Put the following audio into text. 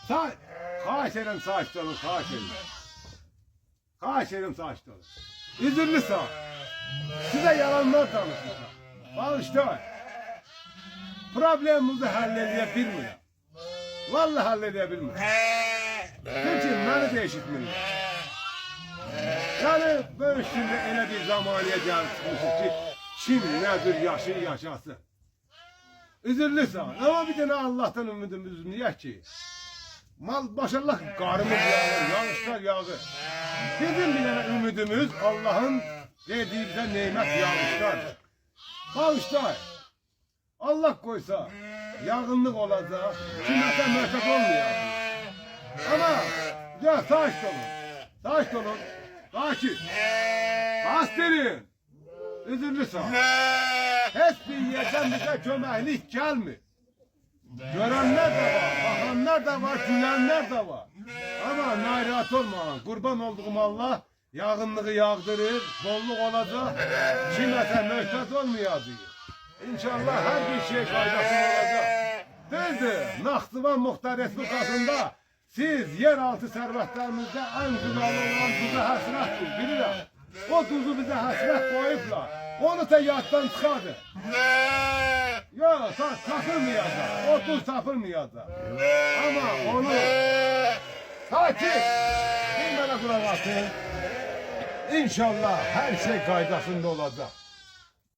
Sağ, xahiş edirəm sakit olun, xahiş edirəm. Xahiş edirəm sakit olun. Üzürlü sağ. Size yalanlar danışmışam. Bağışlayın. Problemimizi halledebilmirəm. Vallahi halledebilmirəm. Çünkü beni de eşitmirlər. Yani böyle şimdi elə bir zamaniye gəlmişik ki, kim nədir yaşasın. Üzürlü sağ. Ama bir tane Allah'tan ümidimiz niye ki? Maşallah qarımız yağır, yağışlar yağır. Bizim bir tane ümidimiz Allah'ın verdiği bize nimet yağışlardır. Bağışlayın. Allah koysa yağınlık olacak, kimse mühtet olmayacak. Ama ya sakit olun, sakit olun, sakit. Aferin. Üzürlü sağ. Hiçbir yerden bize köməklik gelmiyor. Görenler de var, bakanlar da var, gülenler de var. Ama narahat olma, kurban olduğum Allah yağınlığı yağdırır, bolluk olacak, kimse mühtet olmayacak. İnşallah her bir şey faydası olacak. Düzdür, Naxçıvan Muxtar Respublikasında siz yeraltı servetlerimizde en güzel olan tuza həsrətdir, bilirəm. O tuzu bize həsrət koyublar, onu da yaddan çıxardır. Yok, satılmayacak, o tuz satılmayacak. Ama onu sakit, bir mənə qulaq atın. İnşallah her şey qaydasında olacak.